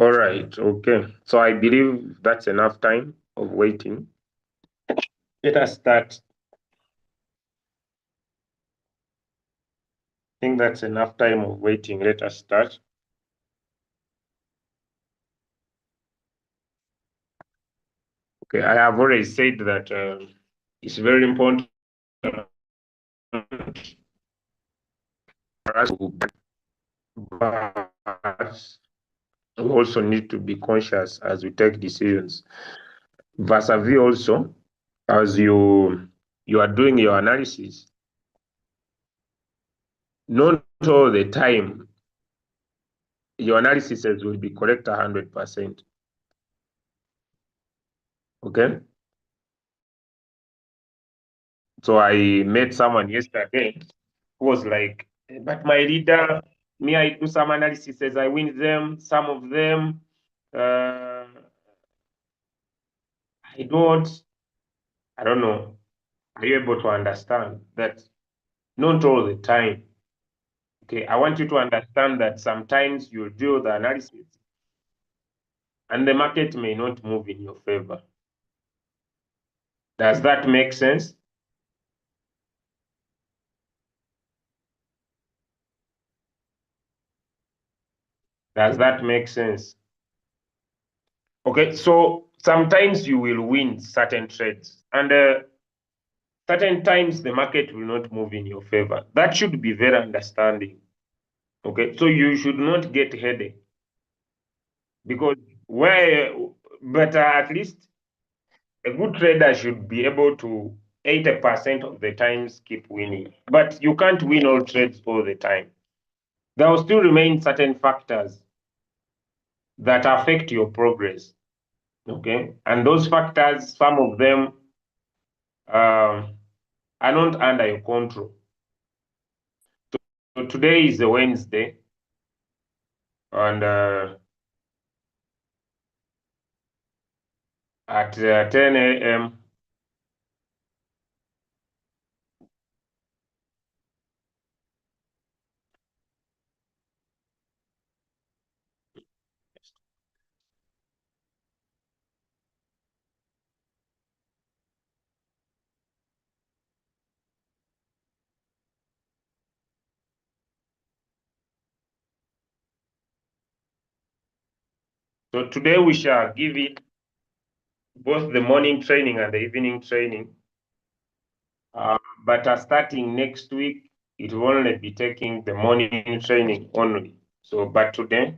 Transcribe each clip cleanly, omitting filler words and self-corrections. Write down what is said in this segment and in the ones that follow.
All right, okay. So I believe that's enough time of waiting. Let us start. I think that's enough time of waiting. Let us start. Okay, I have already said that it's very important for us to, but we also need to be conscious as we take decisions. Vis-a-vis also, as you are doing your analysis, not all the time your analysis will be correct 100%. Okay. So I met someone yesterday who was like, but my leader, me, I do some analysis as I win them, some of them, I don't, I don't know. Are you able to understand that not all the time? Okay, I want you to understand that sometimes you do the analysis and the market may not move in your favor. Does that make sense? Does that make sense? Okay, so sometimes you will win certain trades, and certain times the market will not move in your favor. That should be very understanding. Okay, so you should not get headache because where, but at least a good trader should be able to 80% of the times keep winning. But you can't win all trades all the time. There will still remain certain factors that affect your progress. Okay, and those factors, some of them are not under your control. So today is a Wednesday, and at 10 a.m. So today we shall give it both the morning training and the evening training. But starting next week, it will only be taking the morning training only. So, but today,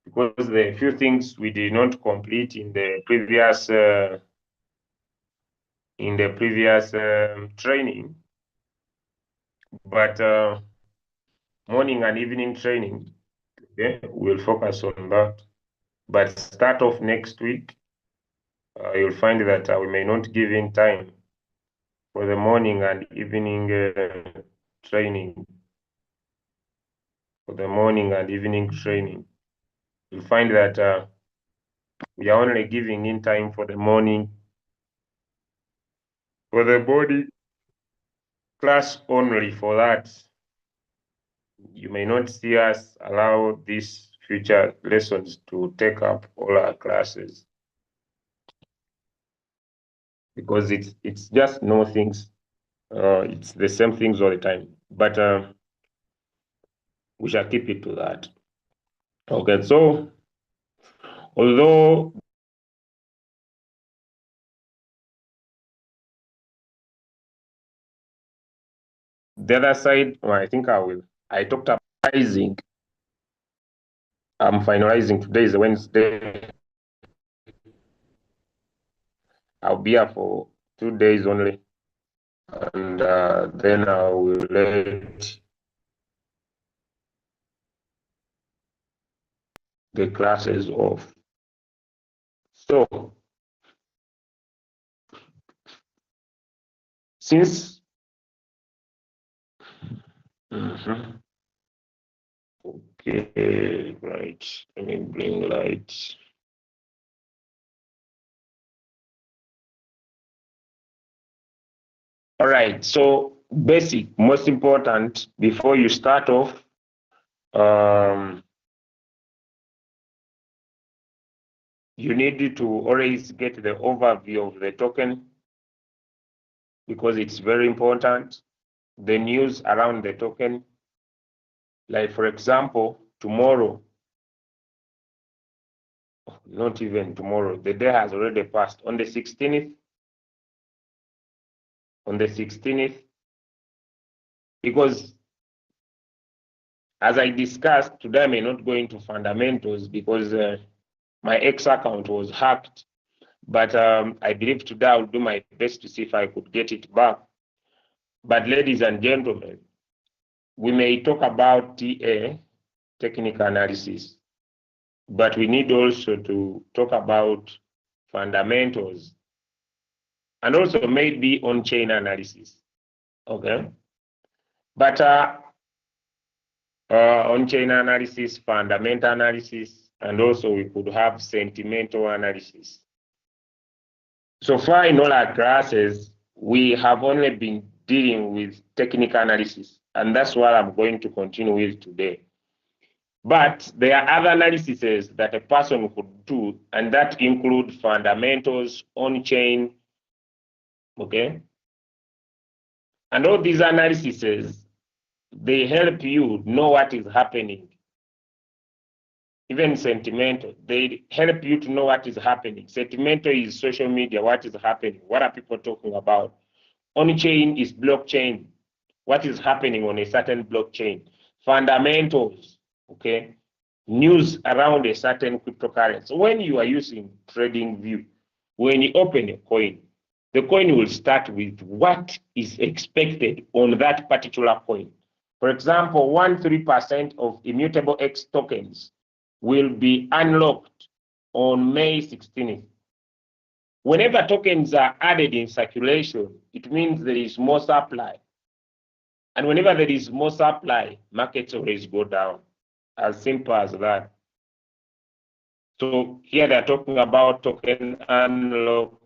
because there are a few things we did not complete in the previous training, but morning and evening training, okay, we'll focus on that. But start of next week, you'll find that we may not give in time for the morning and evening training. For the morning and evening training, you'll find that we are only giving in time for the morning, for the body class only. For that, you may not see us allow these future lessons to take up all our classes because it's just no things. It's the same things all the time. But we shall keep it to that. Okay, so although the other side, well, I think I talked about finalizing. I'm finalizing. Today is Wednesday. I'll be here for 2 days only. And then I will let the classes off. So, since okay, right, let me bring lights. All right, so basic, most important before you start off, um, you need to always get the overview of the token because it's very important. The news around the token, like for example, tomorrow, not even tomorrow, the day has already passed. On the 16th, because as I discussed, today I may not go into fundamentals because my X account was hacked. But I believe today I'll do my best to see if I could get it back. But ladies and gentlemen, we may talk about TA, technical analysis, but we need also to talk about fundamentals and also maybe on-chain analysis, okay? But on-chain analysis, fundamental analysis, and also we could have sentimental analysis. So far in all our classes, we have only been dealing with technical analysis, and that's what I'm going to continue with today. But there are other analyses that a person could do, and that include fundamentals, on-chain, okay? And all these analyses, they help you know what is happening. Even sentimental, they help you to know what is happening. Sentimental is social media, what is happening, what are people talking about? On-chain is blockchain, what is happening on a certain blockchain. Fundamentals, okay? News around a certain cryptocurrency. When you are using TradingView, when you open a coin, the coin will start with what is expected on that particular coin. For example, 13% of immutable X tokens will be unlocked on May 16th. Whenever tokens are added in circulation, it means there is more supply. And whenever there is more supply, markets always go down. As simple as that. So here they're talking about token unlock.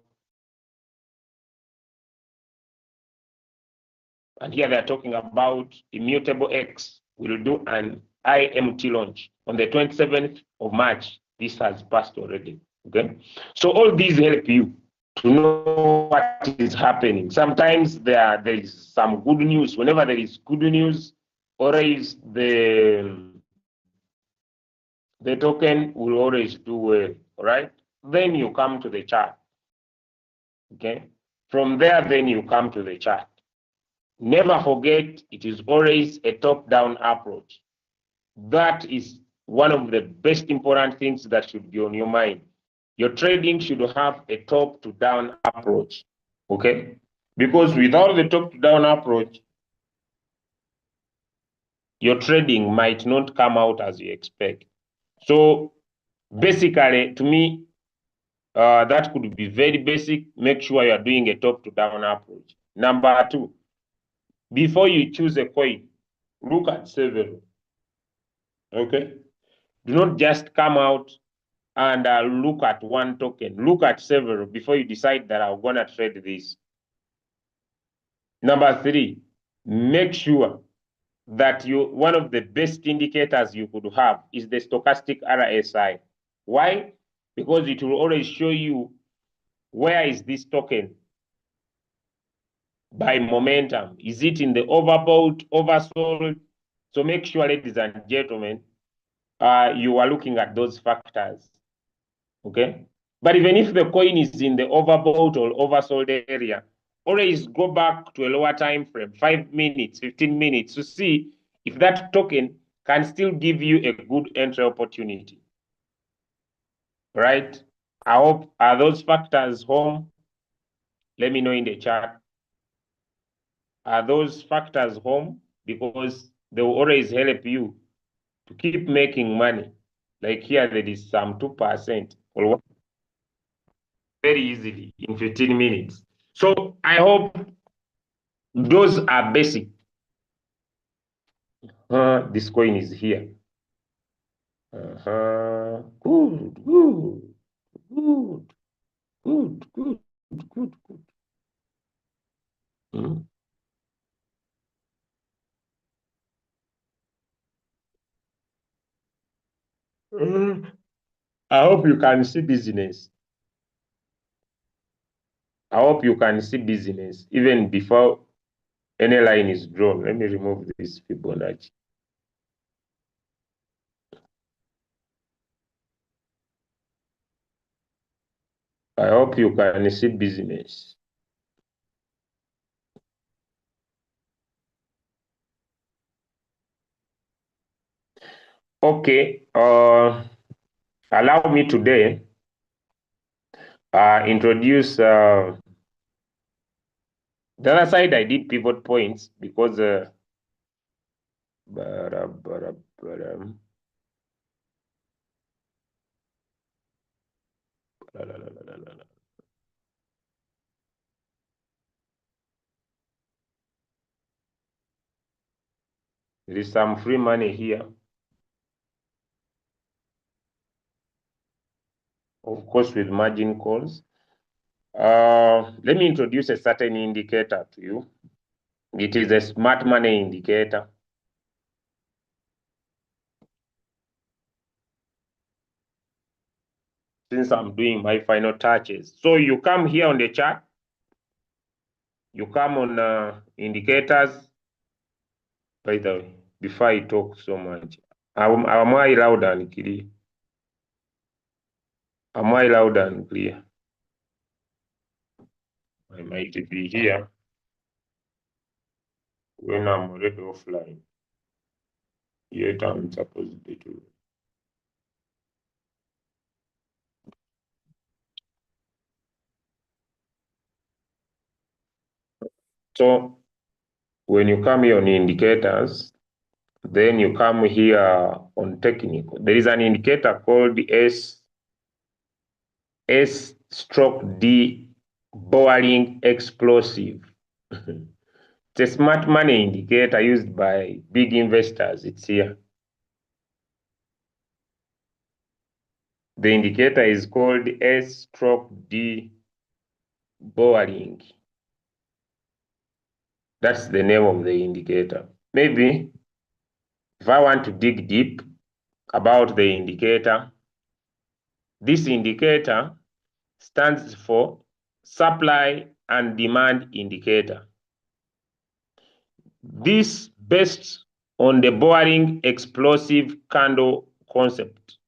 And here they're talking about immutable X will do an IMT launch on the 27th of March. This has passed already. Okay. So all these help you to know what is happening. Sometimes there is some good news. Whenever there is good news, always the token will always do well, right? Then you come to the chart, okay? From there, then you come to the chart. Never forget, it is always a top-down approach. That is one of the best important things that should be on your mind. Your trading should have a top-to-down approach, okay? Because without the top-to-down approach, your trading might not come out as you expect. So basically, to me, that could be very basic. Make sure you are doing a top-to-down approach. Number two, before you choose a coin, look at several. Okay? Do not just come out and look at one token. Look at several before you decide that I'm going to trade this. Number three, make sure that one of the best indicators you could have is the stochastic RSI. Why? Because it will always show you where is this token by momentum. Is it in the overbought, oversold? So make sure, ladies and gentlemen, you are looking at those factors, okay? But even if the coin is in the overbought or oversold area, always go back to a lower time frame, 5 minutes, 15 minutes, to see if that token can still give you a good entry opportunity, right? I hope, are those factors home? Let me know in the chat. Are those factors home? Because they will always help you to keep making money. Like here, there is some 2% or very easily in 15 minutes. So I hope those are basic. This coin is here. Good, good, good, good, good, good, good. Mm. I hope you can see business. I hope you can see business even before any line is drawn. Let me remove this Fibonacci. I hope you can see business. Okay, allow me today introduce the other side. I did pivot points because bara, bara, bara, la, la, la, la, la, la. There is some free money here. Of course, with margin calls. Let me introduce a certain indicator to you. It is a smart money indicator. Since I'm doing my final touches. So you come here on the chart, you come on indicators. By the way, before I talk so much, am I loud and clear? Am I loud and clear? I might be here when I'm already offline. Yet I'm supposed to. So when you come here on indicators, then you come here on technical. There is an indicator called S stroke D borrowing explosive. It's a smart money indicator used by big investors. It's here. The indicator is called S stroke D borrowing. That's the name of the indicator. Maybe if I want to dig deep about the indicator, this indicator stands for supply and demand indicator. This based on the borrowing explosive candle concept.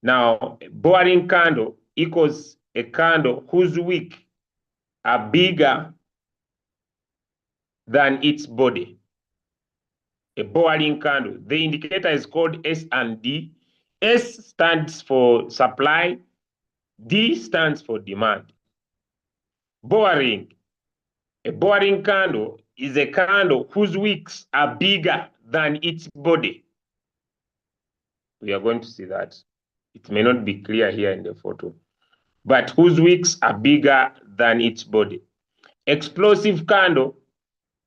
Now, borrowing candle equals a candle whose wick are bigger than its body. A borrowing candle. The indicator is called S and D. S stands for supply, D stands for demand. Borrowing. A borrowing candle is a candle whose wicks are bigger than its body. We are going to see that. It may not be clear here in the photo, but whose wicks are bigger than its body. Explosive candle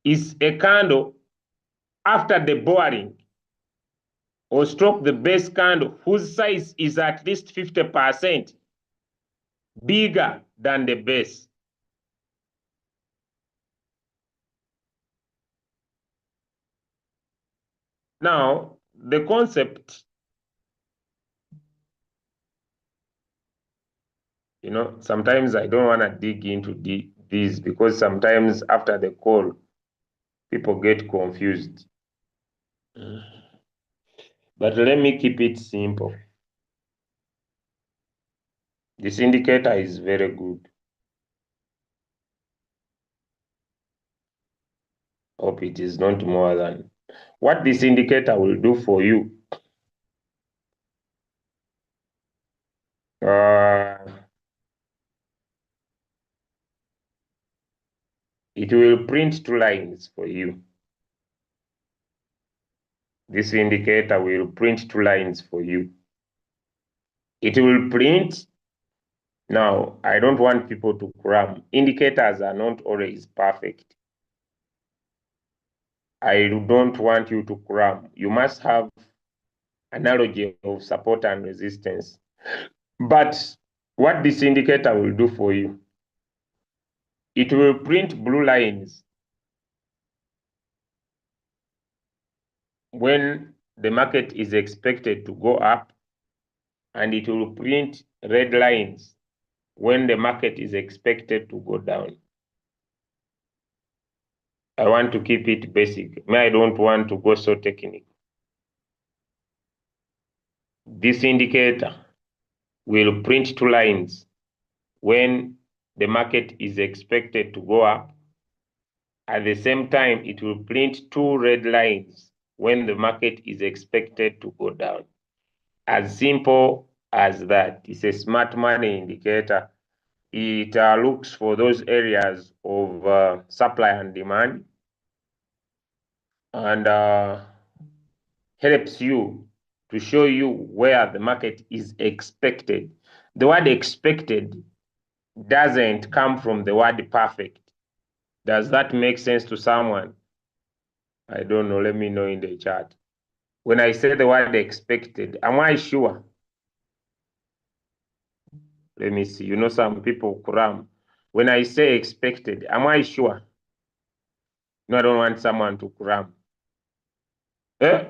is a candle after the borrowing or stroke the base candle whose size is at least 50% bigger than the base. Now, the concept, sometimes I don't want to dig into these because sometimes after the call, people get confused. But let me keep it simple. This indicator is very good. Hope it is not more than. What this indicator will do for you, it will print two lines for you. This indicator will print two lines for you. It will print. Now, I don't want people to cram. Indicators are not always perfect. I don't want you to cram. You must have analogy of support and resistance. But what this indicator will do for you, it will print blue lines when the market is expected to go up and it will print red lines when the market is expected to go down. I want to keep it basic. I don't want to go so technical. This indicator will print two lines when the market is expected to go up. At the same time, it will print two red lines when the market is expected to go down. As simple as that. It's a smart money indicator. It looks for those areas of supply and demand, and helps you to show you where the market is expected. The word expected doesn't come from the word perfect. Does that make sense to someone? I don't know. Let me know in the chat. When I say the word expected, am I sure? Let me see. You know, some people cram. When I say expected, am I sure? No, I don't want someone to cram. Eh?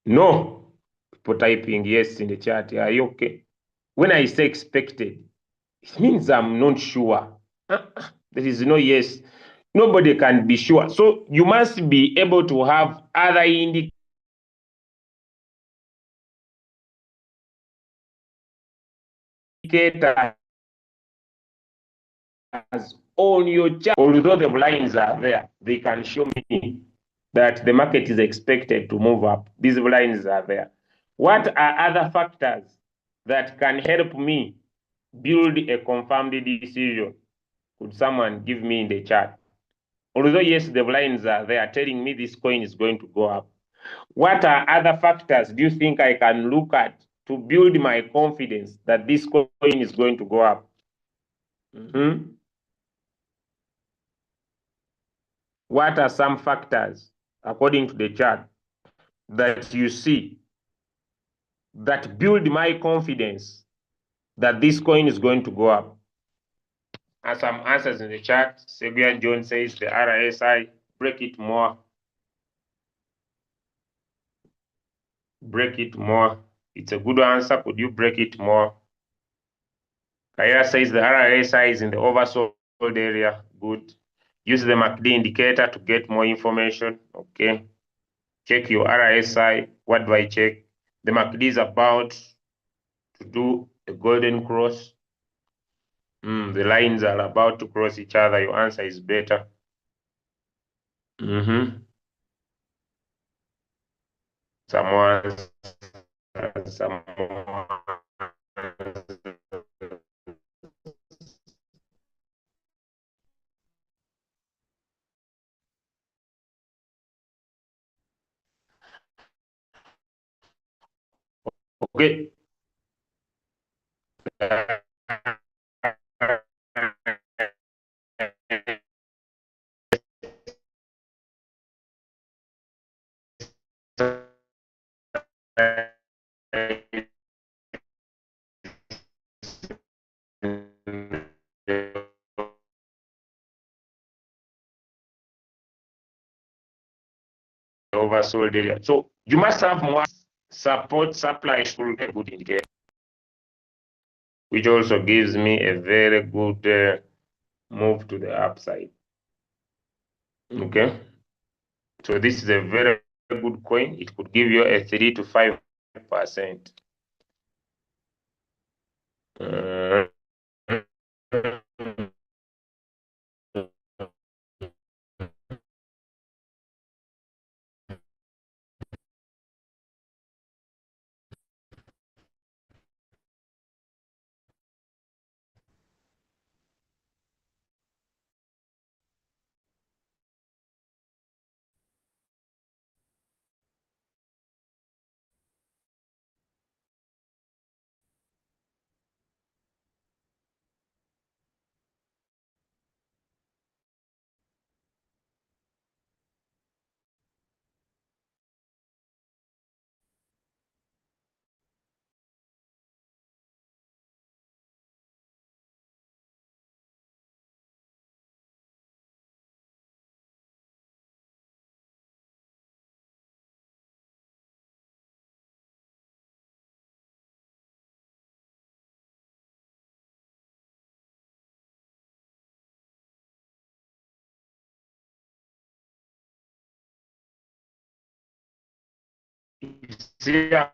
No. People typing yes in the chat. Are you okay? When I say expected, it means I'm not sure. There is no yes. Nobody can be sure. So you must be able to have other indicators on your chart. Although the lines are there, they can show me that the market is expected to move up. These lines are there. What are other factors that can help me build a confirmed decision? Could someone give me in the chat? Although, yes, the lines are there telling me this coin is going to go up. What are other factors do you think I can look at to build my confidence that this coin is going to go up? What are some factors, according to the chart, that you see that build my confidence that this coin is going to go up? And some answers in the chat. Sebian John says the RSI, break it more. Break it more. It's a good answer. Could you break it more? Kaya says the RSI is in the oversold area. Good. Use the MACD indicator to get more information. Okay. Check your RSI. What do I check? The MACD is about to do a golden cross. The lines are about to cross each other. Your answer is better. Someone. Okay. Oversold area. So you must have more support supply should a good indicator, which also gives me a very good move to the upside. Okay. So this is a very good coin. It could give you a 3 to 5%. You see, I'm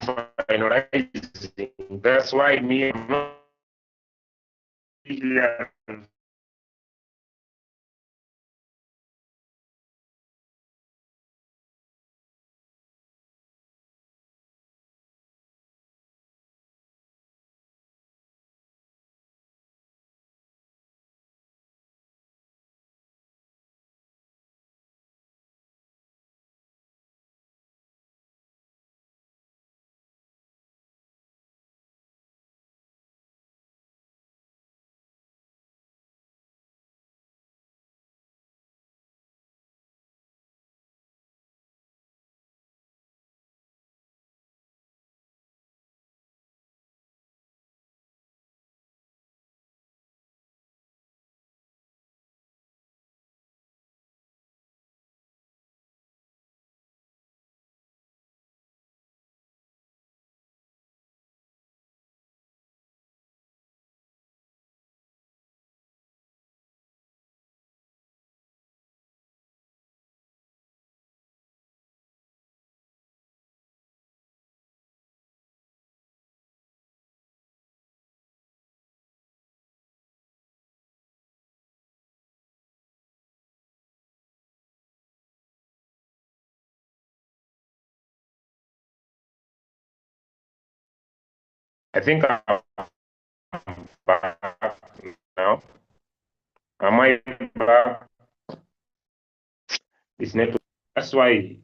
finalizing. That's why me, I'm not here. I think I'm back now. Am I back? It's network. That's why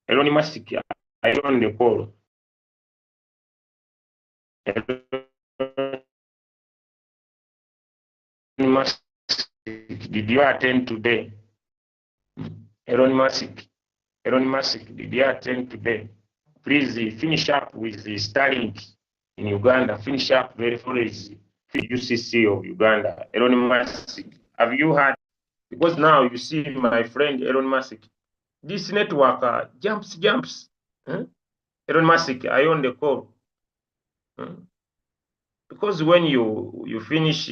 Elon Musk, I on the call. Elon Musk, did you attend today? Elon Musk, Elon Musk, did you attend today? Please finish up with the Starlink in Uganda. Finish up very fully UCC of Uganda. Elon Musk, have you had? Because now you see my friend Elon Musk, this network jumps. Huh? Elon Musk, I on the call. Huh? Because when you finish,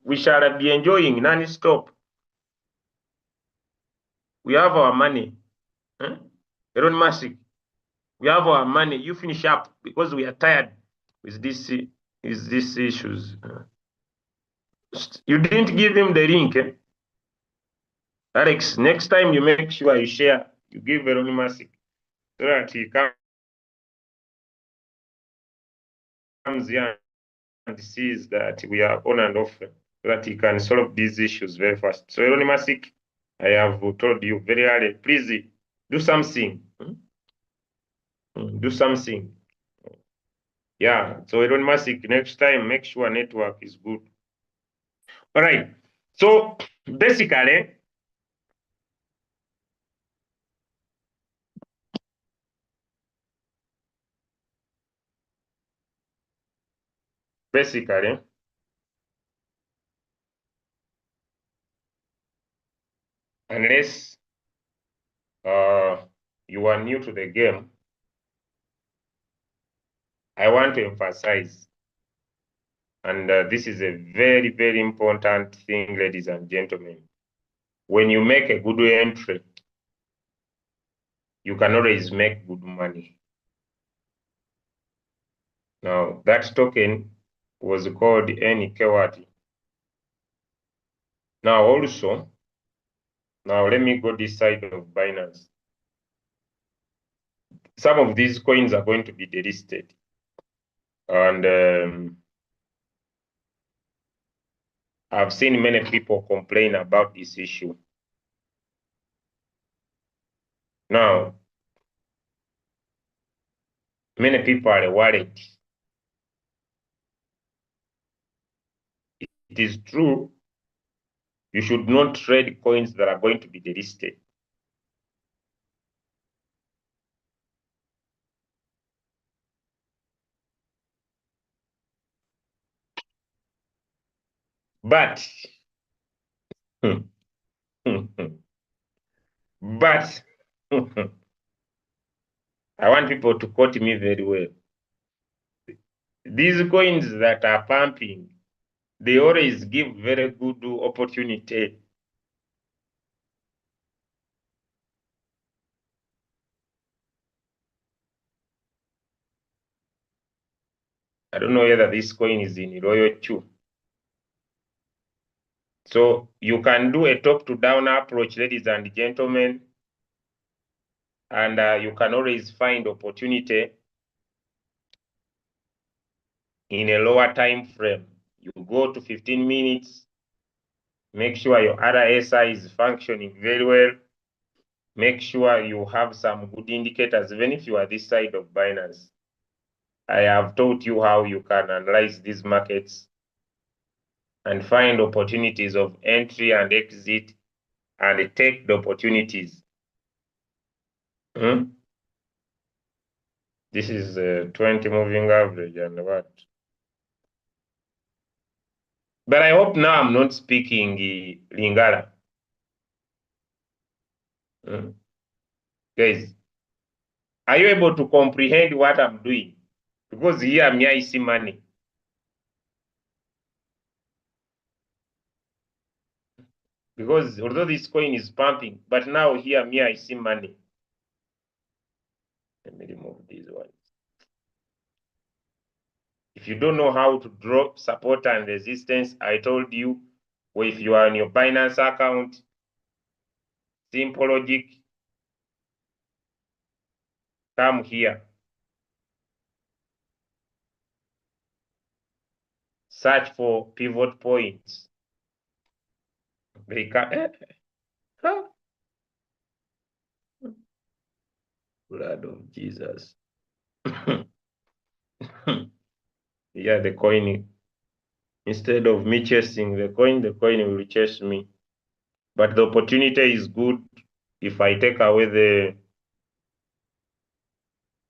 we shall be enjoying non-stop. We have our money. Huh? Elon Musk, we have our money. You finish up because we are tired with these issues. You didn't give him the link, eh? Alex, next time you make sure you share, you give Elon Musk so that he comes here and sees that we are on and off, so that he can solve these issues very fast. So Elon Musk, I have told you very early, please do something. Do something. Yeah. So Elon Musk, next time, make sure network is good. All right. So basically, unless you are new to the game, I want to emphasize, and this is a very, very important thing, ladies and gentlemen. When you make a good entry, you can always make good money. Now, that token was called NKWT. Now, also, now let me go this side of Binance. Some of these coins are going to be delisted. And I've seen many people complain about this issue. Now, many people are worried. It is true, you should not trade coins that are going to be delisted. But, but, I want people to quote me very well. These coins that are pumping, they always give very good opportunity. I don't know whether this coin is in Royal Chu. So you can do a top to down approach, ladies and gentlemen, and you can always find opportunity in a lower time frame. You go to 15 minutes, make sure your RSI is functioning very well. Make sure you have some good indicators, even if you are this side of Binance. I have taught you how you can analyze these markets and find opportunities of entry and exit and take the opportunities. This is a 20 moving average and what? But I hope now I'm not speaking Lingala. Guys, are you able to comprehend what I'm doing? Because here me I see money. Because although this coin is pumping, but now here me I see money. Let me remove these ones. If you don't know how to draw support and resistance, I told you, or if you are on your Binance account, simple logic, come here. Search for pivot points. They can blood of Jesus. Yeah, the coin, instead of me chasing the coin will chase me. But the opportunity is good if I take away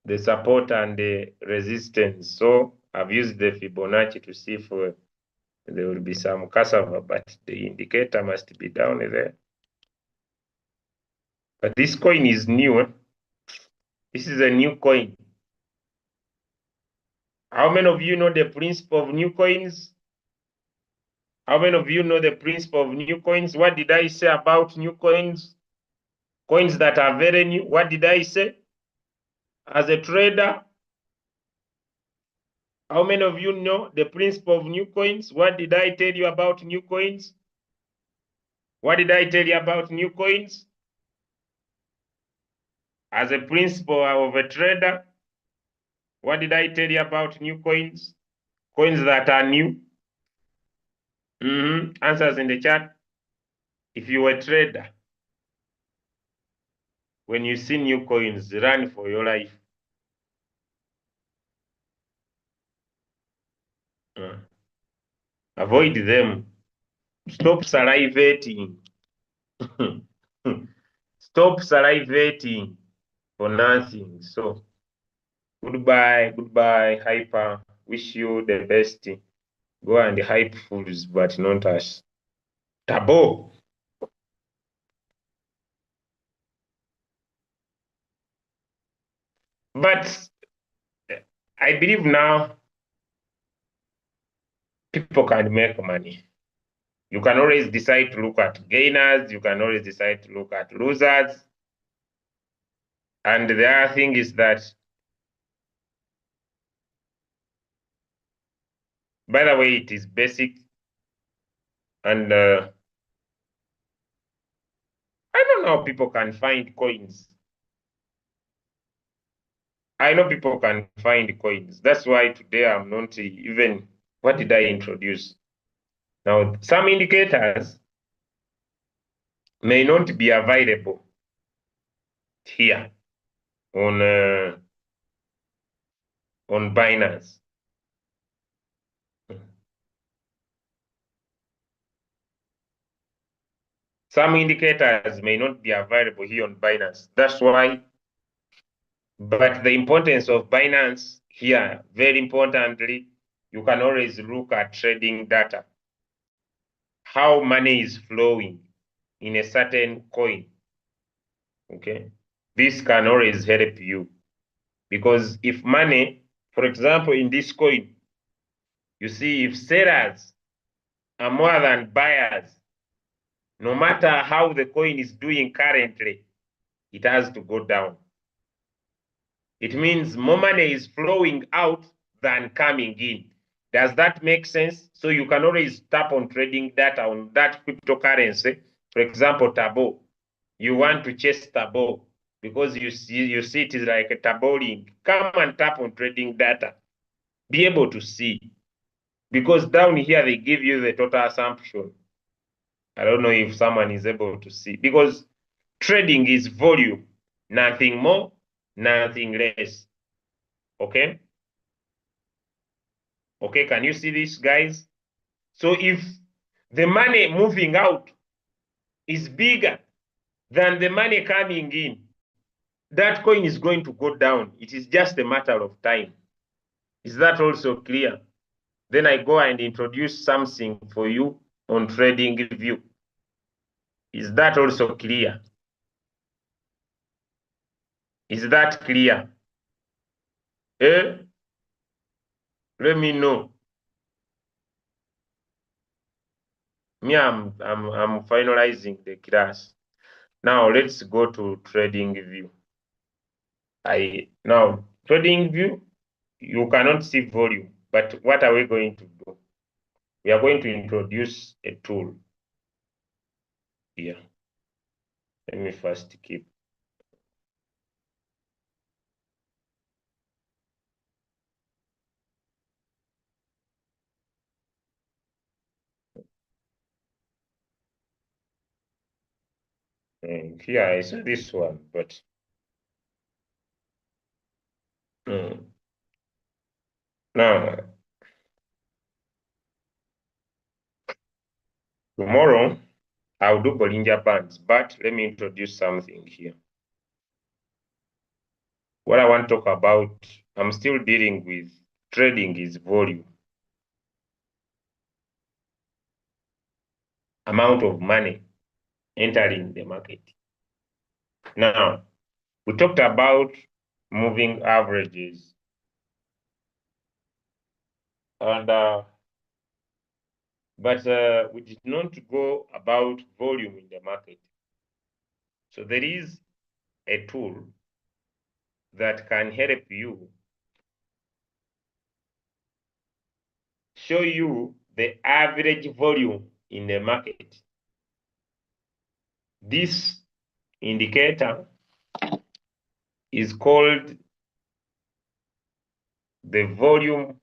the support and the resistance. So I've used the Fibonacci to see if there will be some cassava, but the indicator must be down there. But this coin is new. This is a new coin. How many of you know the principle of new coins? How many of you know the principle of new coins? What did I say about new coins? Coins that are very new. What did I say? As a trader, how many of you know the principle of new coins? What did I tell you about new coins? What did I tell you about new coins? As a principle of a trader, what did I tell you about new coins? Coins that are new. Answers in the chat. If you were a trader, when you see new coins, run for your life. Avoid them. Stop salivating. Stop salivating for nothing. So, goodbye, hyper. Wish you the best. Go and hype fools, but not us. Tabo. But I believe now people can make money. You can always decide to look at gainers. You can always decide to look at losers. And the other thing is that, by the way, it is basic. And I don't know how people can find coins. I know people can find coins. That's why today I'm not even, what did I introduce? Now, some indicators may not be available here on Binance. Some indicators may not be available here on Binance. That's why, but the importance of Binance here, very importantly, you can always look at trading data. How money is flowing in a certain coin. Okay. This can always help you. Because if money, for example, in this coin, you see if sellers are more than buyers, no matter how the coin is doing currently, it has to go down. It means more money is flowing out than coming in. Does that make sense? So you can always tap on trading data on that cryptocurrency. For example, Tabo. You want to chase Tabo because you see it is like a Tabo link. Come and tap on trading data. Be able to see. Because down here they give you the total assumption. I don't know if someone is able to see. Because trading is volume, nothing more, nothing less. Okay? Okay, can you see this, guys? So if the money moving out is bigger than the money coming in, that coin is going to go down. It is just a matter of time. Is that also clear? Then I go and introduce something for you on trading view. Is that also clear? Is that clear? Eh? Let me know. Me, I'm finalizing the class. Now let's go to trading view. Now trading view, you cannot see volume, but what are we going to do? We are going to introduce a tool here. Let me first keep. Here I saw this one, but now tomorrow I'll do Bollinger Bands, but let me introduce something here. What I want to talk about, I'm still dealing with trading is volume. Amount of money entering the market. Now, we talked about moving averages. And but we did not go about volume in the market. So there is a tool that can help you show you the average volume in the market. This indicator is called the volume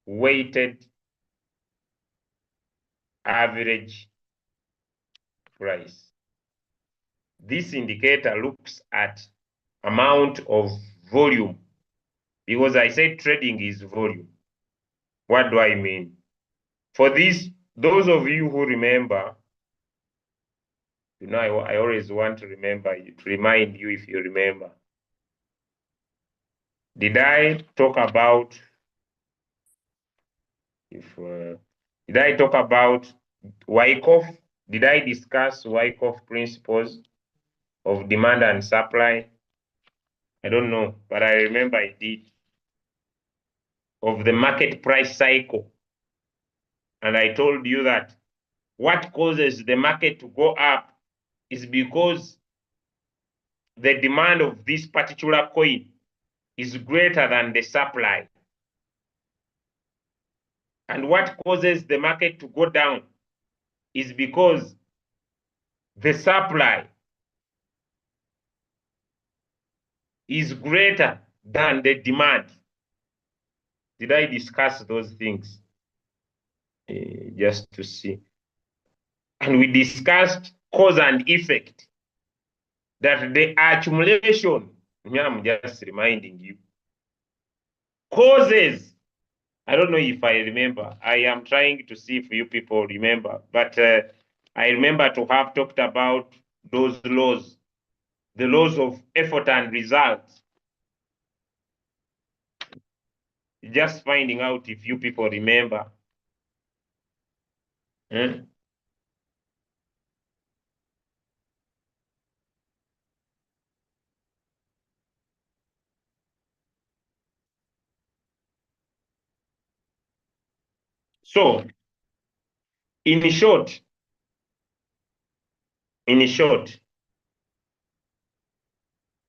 weighted average price. This indicator looks at amount of volume because I said trading is volume. What do I mean? For this, those of you who remember, you know, I always want to remind you if you remember. Did I talk about did I talk about Wyckoff? Did I discuss Wyckoff principles of demand and supply? I don't know, but I remember I did. Of the market price cycle. And I told you that what causes the market to go up is because the demand of this particular coin is greater than the supply. And what causes the market to go down is because the supply is greater than the demand. Did I discuss those things? Just to see. And we discussed cause and effect. That the accumulation, I'm just reminding you, causes, I don't know if I remember. I am trying to see if you people remember, but I remember to have talked about those laws, the laws of effort and results. Just finding out if you people remember. So, in short,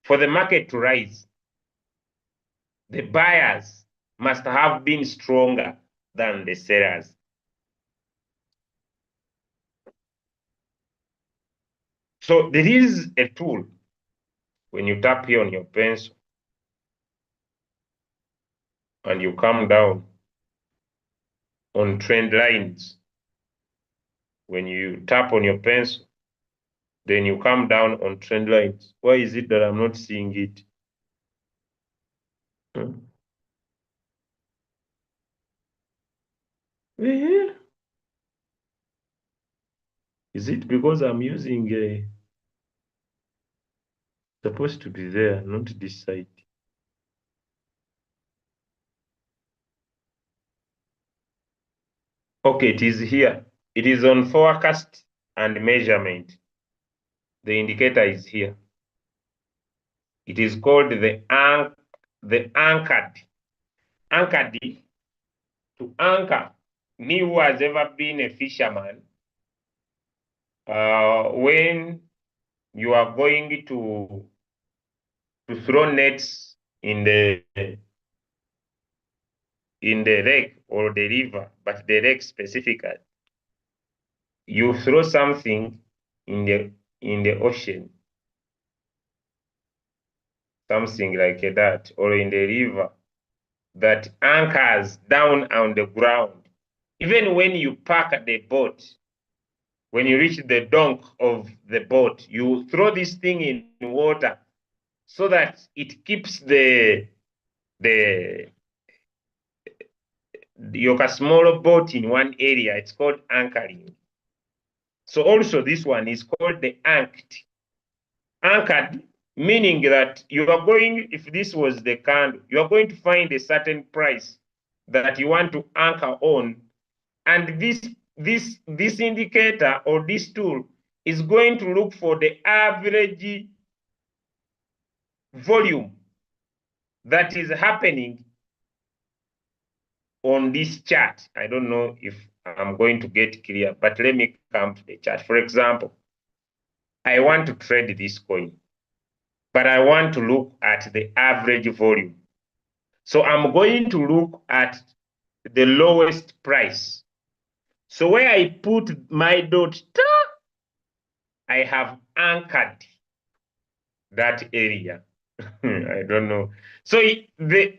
for the market to rise, the buyers must have been stronger than the sellers. So there is a tool when you tap here on your pencil and you come down on trend lines. When you tap on your pencil, then you come down on trend lines. Why is it that I'm not seeing it? Eh, is it because I'm using supposed to be there, not this side? Okay, it is here. It is on forecast and measurement. The indicator is here. It is called the anchored. Anchored, to anchor. Me who has ever been a fisherman, when you are going to throw nets in the lake or the river, but the lake specifically, you throw something in the ocean, something like that, or in the river that anchors down on the ground. Even when you park the boat, when you reach the dock of the boat, you throw this thing in water so that it keeps the your small boat in one area. It's called anchoring. So also this one is called the anchored. Anchored, meaning that you are going, if this was the candle, you are going to find a certain price that you want to anchor on, and this indicator or this tool is going to look for the average volume that is happening on this chart. I don't know if I'm going to get clear, but let me come to the chart. For example, I want to trade this coin, but I want to look at the average volume. So I'm going to look at the lowest price. So where I put my dot, I have anchored that area. I don't know. So the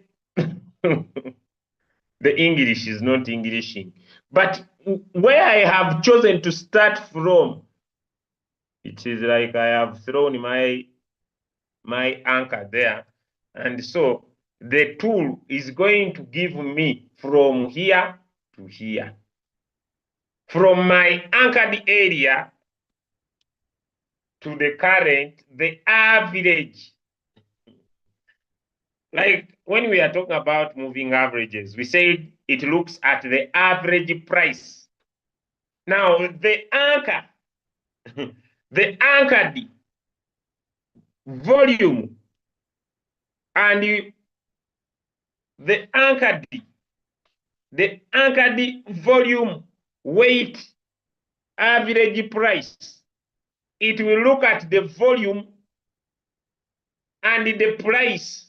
the English is not Englishing. But where I have chosen to start from, it is like I have thrown my anchor there. And so the tool is going to give me from here to here. From my anchored area to the current, the average. Like when we are talking about moving averages, we said it looks at the average price. Now, the anchor, the anchored volume and the anchored volume weight average price, it will look at the volume and the price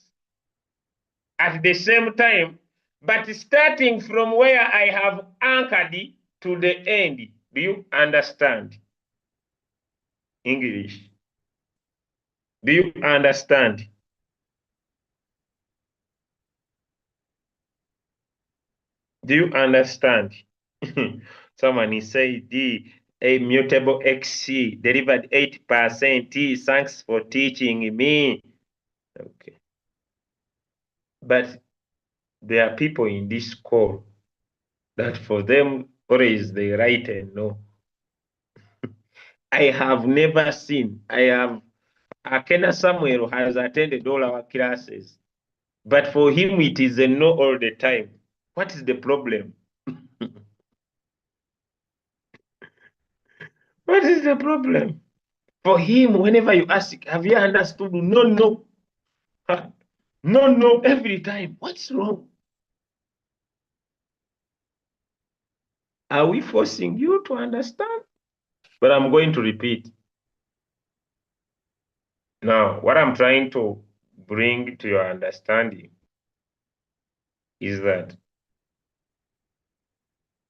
at the same time, but starting from where I have anchored to the end. Do you understand English? Do you understand? Do you understand? Someone is saying D, a mutable XC delivered 8%. Thanks for teaching me. Okay. But there are people in this call that for them always they write and no. I have never seen. Akena Samuel has attended all our classes, but for him it is a no all the time. What is the problem? What is the problem? For him, whenever you ask, have you understood? No, no. No, no, every time. What's wrong? Are we forcing you to understand? But I'm going to repeat. Now, what I'm trying to bring to your understanding is that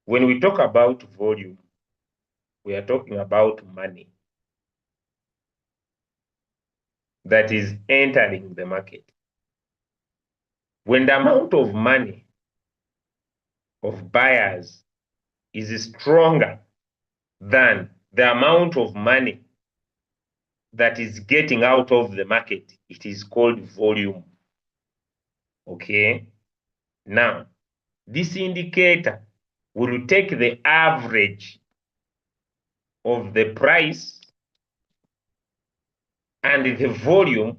when we talk about volume, we are talking about money that is entering the market. When the amount of money of buyers is stronger than the amount of money that is getting out of the market, it is called volume. Okay? Now, this indicator will take the average of the price and the volume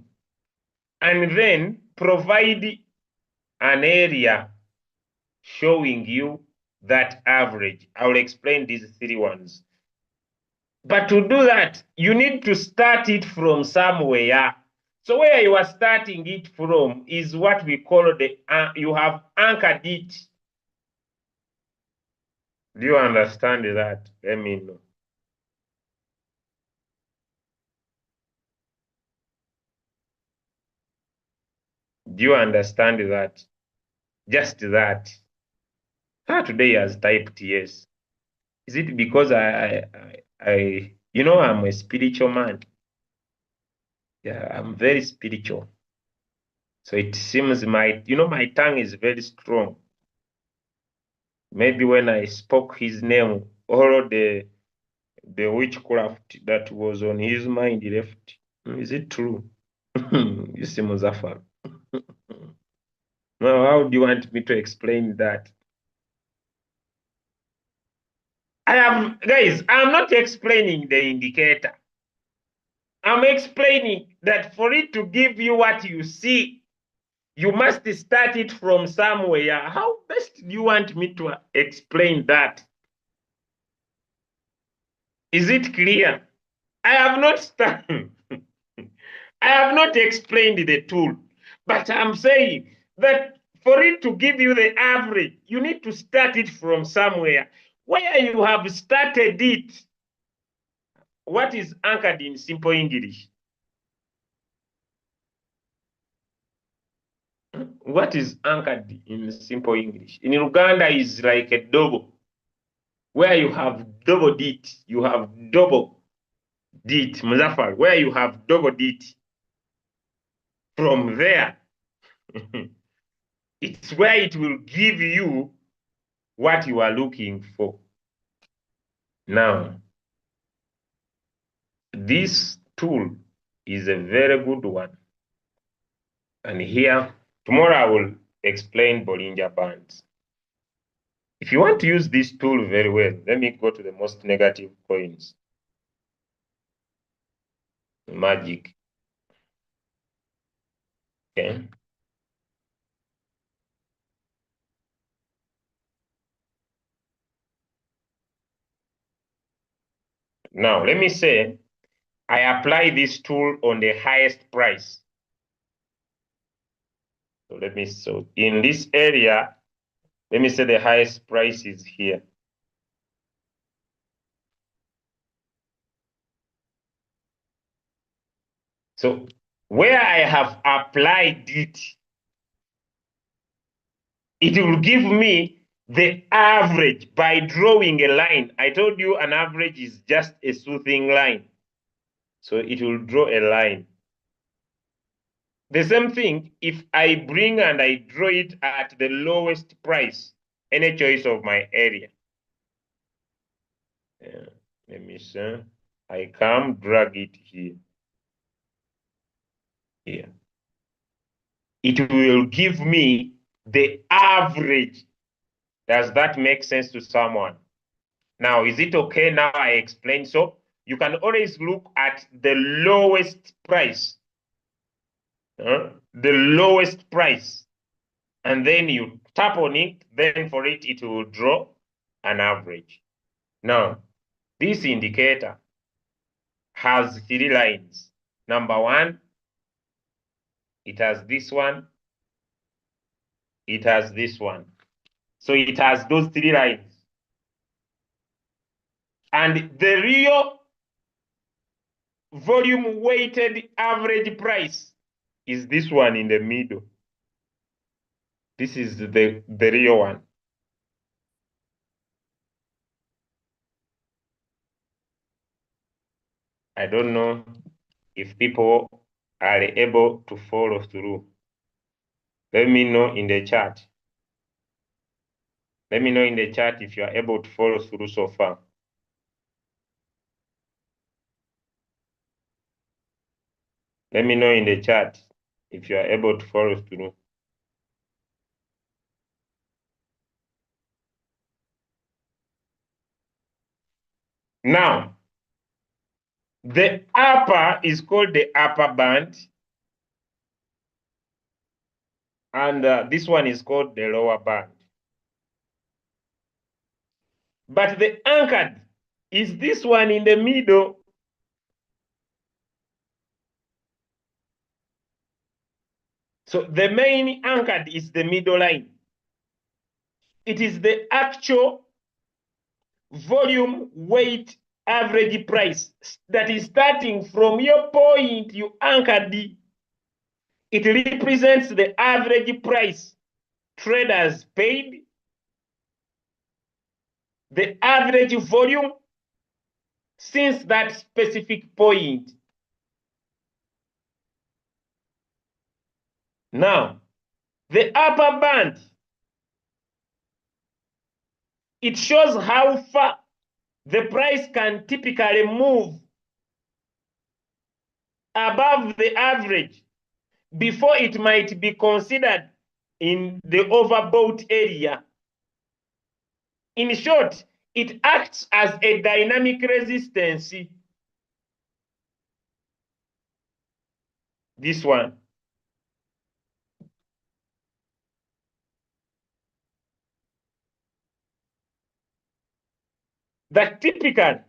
and then provide an area showing you that average. I will explain these three ones. But to do that, you need to start it from somewhere. So where you are starting it from is what we call you have anchored it. Do you understand that? Let me know. Do you understand that? Just that. Today has typed yes. Is it because I'm a spiritual man? Yeah, I'm very spiritual. So it seems my tongue is very strong. Maybe when I spoke his name, all the witchcraft that was on his mind left. Is it true? You see, Muzaffar. Now, how do you want me to explain that? Guys, I'm not explaining the indicator. I'm explaining that for it to give you what you see, you must start it from somewhere. How best do you want me to explain that? Is it clear? I have not started. I have not explained the tool, but I'm saying that for it to give you the average, you need to start it from somewhere. Where you have started it, what is anchored in simple English? What is anchored in simple English? In Uganda is like a double. Where you have double it, you have double it. Muzaffar, where you have double it. From there, it's where it will give you what you are looking for. Now, this tool is a very good one. And here, tomorrow I will explain Bollinger Bands. If you want to use this tool very well, let me go to the most negative coins. Magic. Okay. Now, let me say I apply this tool on the highest price. So in this area, let me say the highest price is here. So where I have applied it, it will give me the average by drawing a line. I told you an average is just a soothing line. So it will draw a line. The same thing if I bring and I draw it at the lowest price, any choice of my area. Let me see. I come drag it here. Here. It will give me the average. Does that make sense to someone? Now, is it okay now I explain? So you can always look at the lowest price. The lowest price. And then you tap on it, then for it, it will draw an average. Now, this indicator has three lines. Number one, it has this one, it has this one. So it has those three lines. And the real volume weighted average price is this one in the middle. This is the real one. I don't know if people are able to follow through. Let me know in the chat. Let me know in the chat if you are able to follow through so far. Let me know in the chat if you are able to follow through. Now, the upper is called the upper band. And this one is called the lower band. But the anchored is this one in the middle. So the main anchored is the middle line. It is the actual volume weight average price that is starting from your point you anchored. It represents the average price traders paid, the average volume since that specific point. Now, the upper band, it shows how far the price can typically move above the average before it might be considered in the overbought area. In short, it acts as a dynamic resistance. This one. That typical,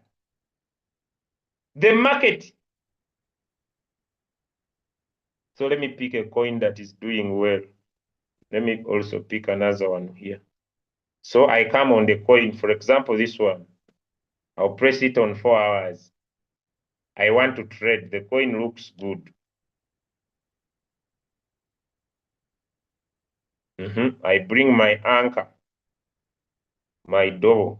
the market. So let me pick a coin that is doing well. Let me also pick another one here. So I come on the coin, for example, this one. I'll press it on 4 hours. I want to trade. The coin looks good. I bring my anchor, my door.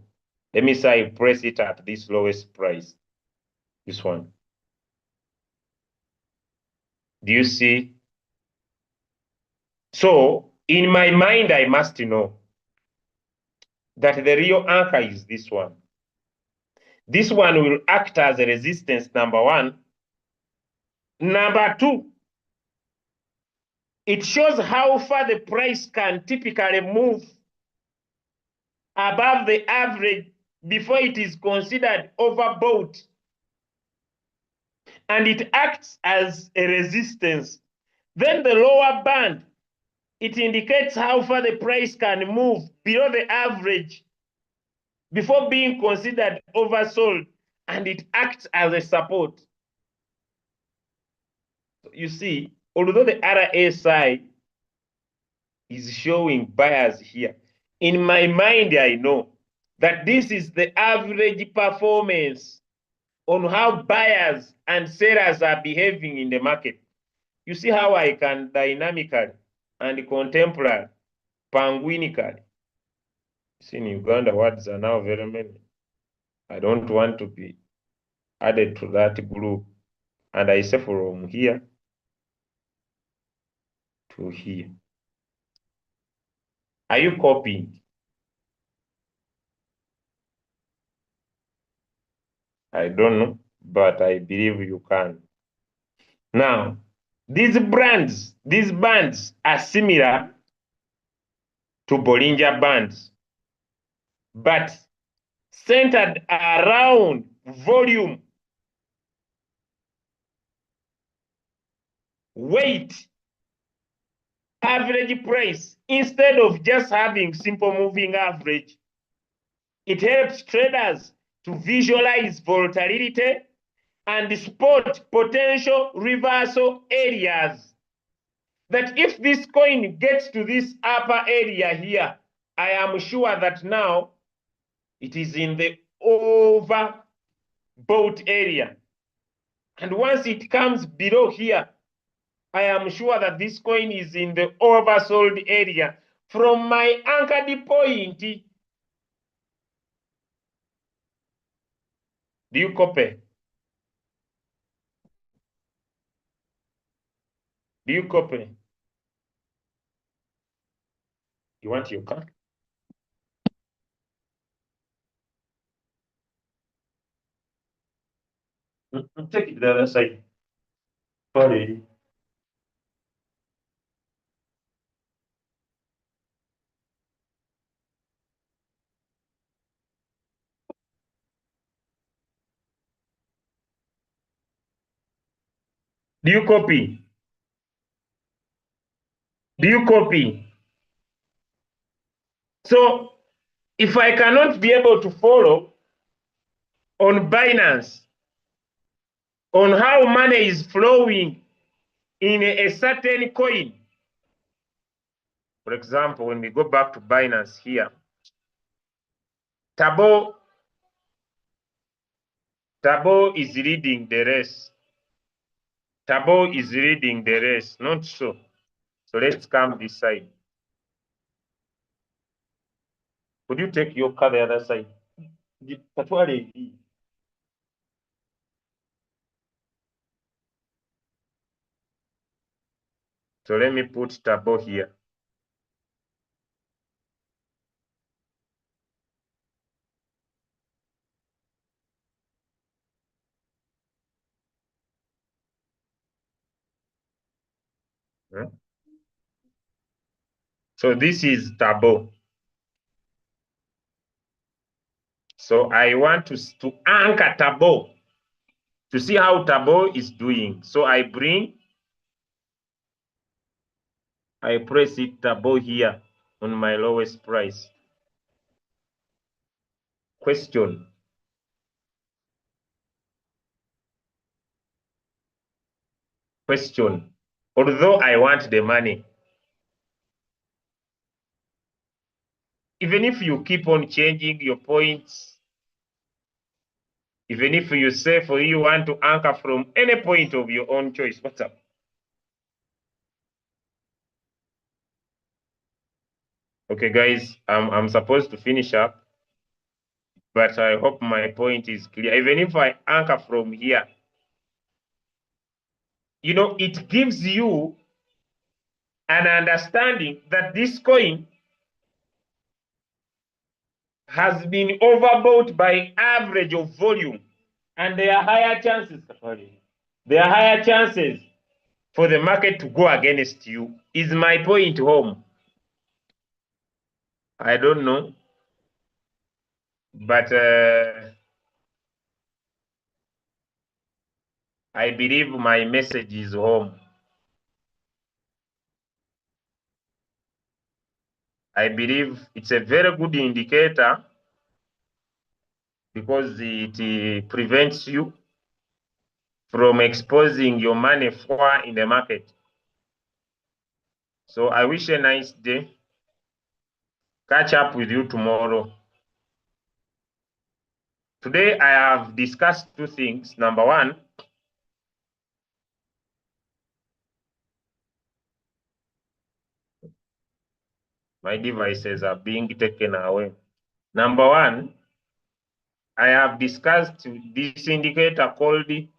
Let me say I press it at this lowest price. This one. Do you see? So in my mind, I must know that the real anchor is this one. This one will act as a resistance, number one. Number two, it shows how far the price can typically move above the average before it is considered overbought. And it acts as a resistance. Then the lower band, it indicates how far the price can move below the average before being considered oversold, and it acts as a support. You see, although the RSI is showing buyers here, in my mind, I know that this is the average performance on how buyers and sellers are behaving in the market. You see how I can dynamically and contemporary, penguinically. See, in Uganda, words are now very many. I don't want to be added to that group. And I say from here to here. Are you copying? I don't know, but I believe you can. Now, these bands are similar to Bollinger Bands, but centered around volume, weight, average price, instead of just having simple moving average. It helps traders to visualize volatility and spot potential reversal areas. That if this coin gets to this upper area here, I am sure that now it is in the overbought area. And once it comes below here, I am sure that this coin is in the oversold area from my anchored point. Do you copy? Do you copy? You want your car? Take it to the other side. Sorry. Do you copy? Do you copy? So if I cannot be able to follow on Binance on how money is flowing in a certain coin, for example, when we go back to Binance here, Tabo is leading the race. Tabo is leading the race, not so. So let's come this side. Could you take your car the other side? So let me put Tabo here. So this is Tabo. So I want to anchor Tabo to see how Tabo is doing. So I press it Tabo here on my lowest price. Question. Question. Although I want the money, even if you keep on changing your points, even if you say for you want to anchor from any point of your own choice, what's up? Okay, guys, I'm supposed to finish up, but I hope my point is clear. Even if I anchor from here, you know, it gives you an understanding that this coin has been overbought by average of volume, and there are higher chances. There are higher chances for the market to go against you. Is my point home? I don't know, but I believe my message is home. I believe it's a very good indicator because it prevents you from exposing your money far in the market. So I wish a nice day. Catch up with you tomorrow. Today I have discussed two things. Number one, my devices are being taken away. Number one, I have discussed this indicator called the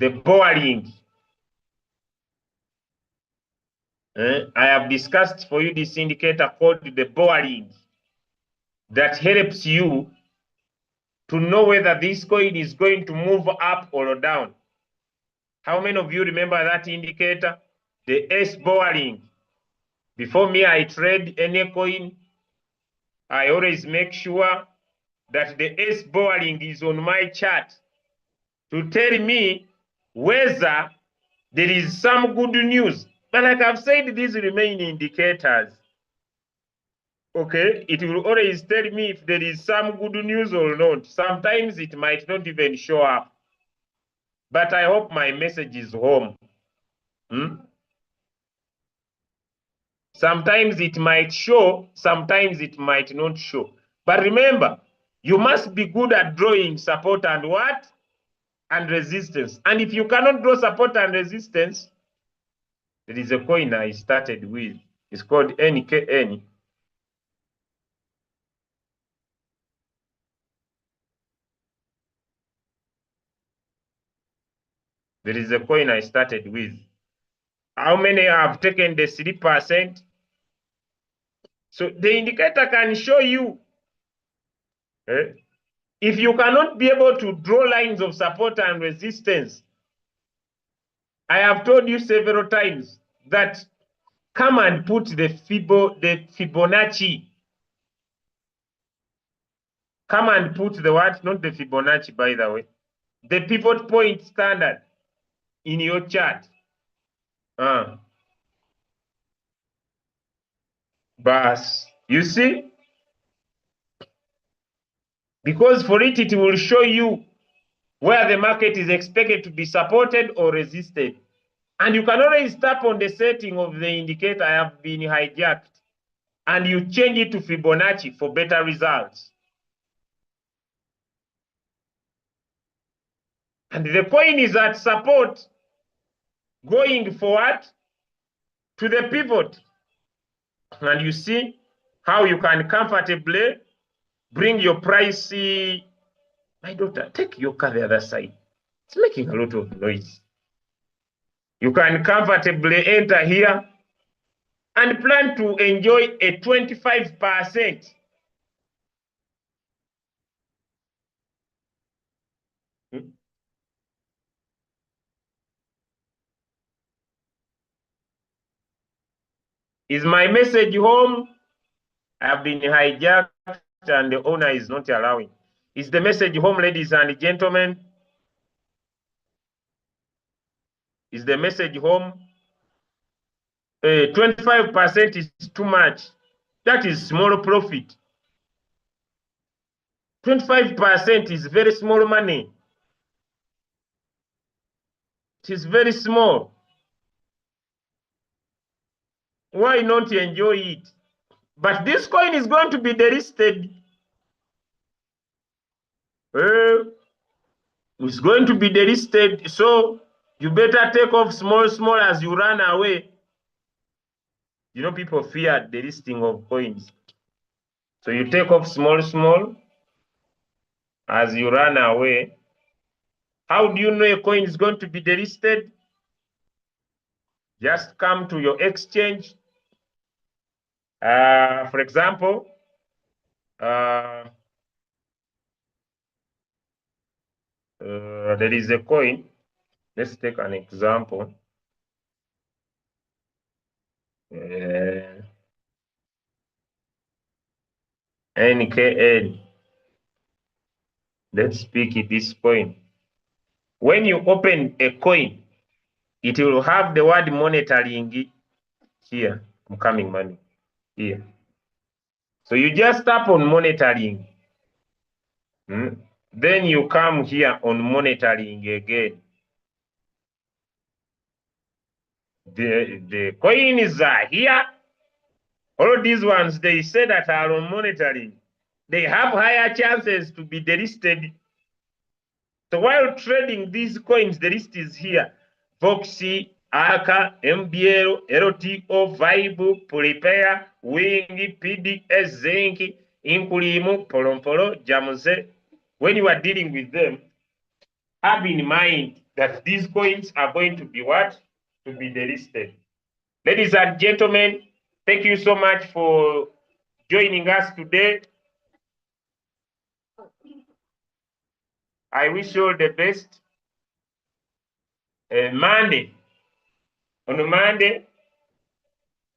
borrowing. I have discussed for you this indicator called the borrowing that helps you to know whether this coin is going to move up or down. How many of you remember that indicator? The S borrowing. Before me, I trade any coin. I always make sure that the S borrowing is on my chart to tell me whether there is some good news. But like I've said, these remain indicators. Okay, it will always tell me if there is some good news or not. Sometimes it might not even show up. But I hope my message is home. Sometimes it might show, sometimes it might not show. But remember, you must be good at drawing support and what? And resistance. And if you cannot draw support and resistance, there is a coin I started with. It's called NKN. There is a coin I started with. How many have taken the 3%? So the indicator can show you. If you cannot be able to draw lines of support and resistance, I have told you several times that come and put the Fibonacci. Come and put the what? Not the Fibonacci, by the way. The pivot point standard in your chart. Bas. You see? Because for it, it will show you where the market is expected to be supported or resisted. And you can always tap on the setting of the indicator I have been hijacked, and you change it to Fibonacci for better results. And the coin is at support going forward to the pivot. And you see how you can comfortably bring your price. My daughter, take your car the other side. It's making a lot of noise. You can comfortably enter here and plan to enjoy a 25%. Is my message home? I have been hijacked and the owner is not allowing. Is the message home, ladies and gentlemen? Is the message home? 25% is too much. That is small profit. 25% is very small money. It is very small. Why not enjoy it? But this coin is going to be delisted. It's going to be delisted. So you better take off small as you run away. You know, people fear the listing of coins. So you take off small as you run away. How do you know a coin is going to be delisted? Just come to your exchange. For example, there is a coin. Let's take an example. NKN. Let's pick this coin. When you open a coin, it will have the word monitoring here, incoming money here. So you just tap on monitoring. Then you come here on monitoring again. The coins are here. All these ones, they say that are on monitoring. They have higher chances to be delisted. So while trading these coins, the list is here. Voxy, AKA, MBL, LTO, Vibe, Prepare, Wing, PDS, Zinc, Inkulimu, Polompolo, Jamuse. When you are dealing with them, have in mind that these coins are going to be what? To be delisted. Ladies and gentlemen, thank you so much for joining us today. I wish you all the best. Monday. On Monday,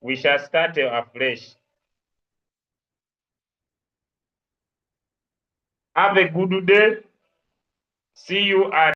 we shall start afresh. Have a good day. See you at